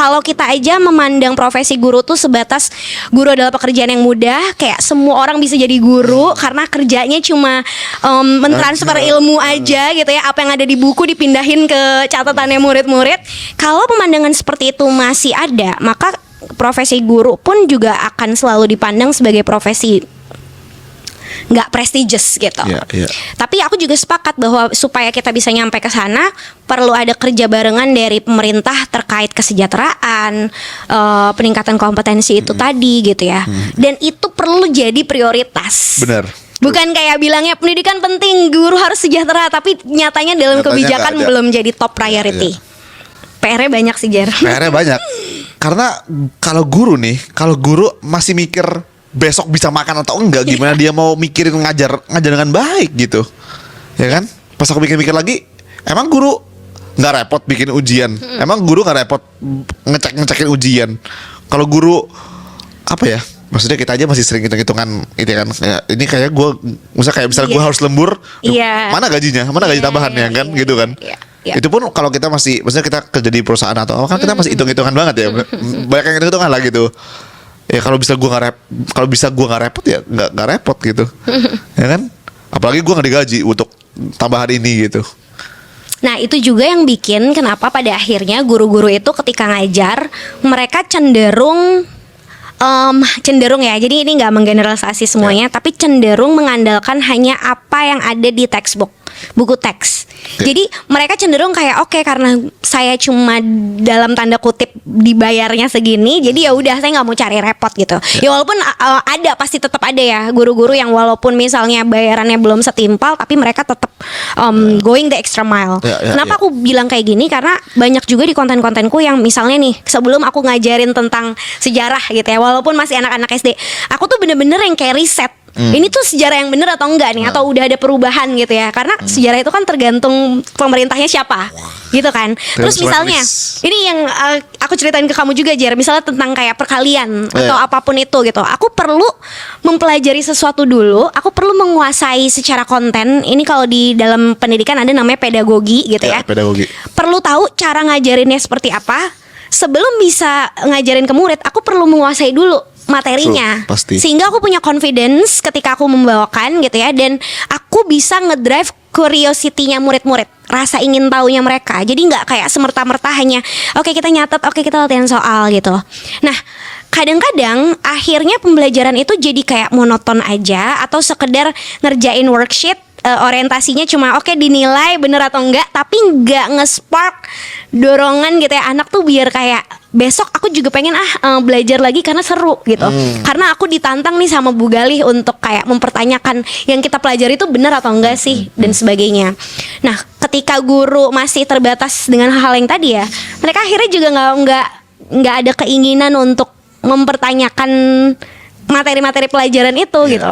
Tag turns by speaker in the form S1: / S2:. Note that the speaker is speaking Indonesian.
S1: kalau kita aja memandang profesi guru tuh sebatas guru adalah pekerjaan yang mudah, kayak semua orang bisa jadi guru karena kerjanya cuma mentransfer ilmu aja gitu ya, apa yang ada di buku dipindahin ke catatannya murid-murid. Kalau pemandangan seperti itu masih ada, maka profesi guru pun juga akan selalu dipandang sebagai profesi nggak prestigious gitu. Tapi aku juga sepakat bahwa supaya kita bisa nyampe ke sana perlu ada kerja barengan dari pemerintah terkait kesejahteraan, peningkatan kompetensi itu tadi gitu ya. Dan itu perlu jadi prioritas.
S2: Benar.
S1: Bukan kayak bilangnya pendidikan penting, guru harus sejahtera, tapi nyatanya dalam kebijakan belum jadi top priority. PR-nya banyak sih, Jer.
S2: PR-nya banyak. Karena kalau guru masih mikir besok bisa makan atau enggak, gimana dia mau mikirin ngajar dengan baik gitu, ya kan? Pas aku mikir-mikir lagi, emang guru nggak repot bikin ujian? Emang guru nggak repot ngecekin ujian? Kalau guru apa ya? Maksudnya kita aja masih sering hitung-hitungan itu kan. Ini kayak gue, misalnya kayak misalnya gue harus lembur, mana gajinya, mana gaji tambahannya kan, gitu kan? Itu pun kalau kita masih, maksudnya kita kerja di perusahaan atau apa kan kita masih hitung-hitungan banget ya, banyak yang hitung-hitungan lah gitu. Ya kalau bisa gue nggak repot ya nggak repot gitu, ya kan? Apalagi gue nggak digaji untuk tambahan ini gitu.
S1: Nah itu juga yang bikin kenapa pada akhirnya guru-guru itu ketika ngajar mereka cenderung ya, jadi ini nggak menggeneralisasi semuanya, tapi cenderung mengandalkan hanya apa yang ada di textbook, buku teks. Jadi mereka cenderung kayak oke, karena saya cuma dalam tanda kutip dibayarnya segini, jadi ya udah saya nggak mau cari repot gitu. Ya walaupun pasti tetap ada ya guru-guru yang walaupun misalnya bayarannya belum setimpal, tapi mereka tetap going the extra mile. Kenapa aku bilang kayak gini? Karena banyak juga di konten-kontenku yang misalnya nih sebelum aku ngajarin tentang sejarah gitu ya, walaupun masih anak-anak SD, aku tuh bener-bener yang kayak riset. Ini tuh sejarah yang bener atau enggak nih, atau udah ada perubahan gitu ya. Karena sejarah itu kan tergantung pemerintahnya siapa gitu kan. Terus misalnya ini yang aku ceritain ke kamu juga, Jer, misalnya tentang kayak perkalian atau apapun itu gitu. Aku perlu mempelajari sesuatu dulu, aku perlu menguasai secara konten. Ini kalau di dalam pendidikan ada namanya pedagogi gitu ya.
S2: Pedagogi.
S1: Perlu tahu cara ngajarinnya seperti apa. Sebelum bisa ngajarin ke murid, aku perlu menguasai dulu materinya.
S2: Pasti.
S1: Sehingga aku punya confidence ketika aku membawakan gitu ya, dan aku bisa ngedrive curiosity-nya murid-murid, rasa ingin tahunya mereka. Jadi nggak kayak semerta-merta hanya oke, kita nyatet, oke, kita latihan soal gitu. Nah, kadang-kadang akhirnya pembelajaran itu jadi kayak monoton aja, atau sekedar ngerjain worksheet, orientasinya cuma oke, dinilai bener atau enggak, tapi nggak nge-spark dorongan gitu ya anak tuh biar kayak besok aku juga pengen belajar lagi karena seru gitu. Karena aku ditantang nih sama Bu Galih untuk kayak mempertanyakan yang kita pelajari itu benar atau enggak sih, dan sebagainya. Nah, ketika guru masih terbatas dengan hal yang tadi ya, mereka akhirnya juga nggak ada keinginan untuk mempertanyakan materi-materi pelajaran itu gitu.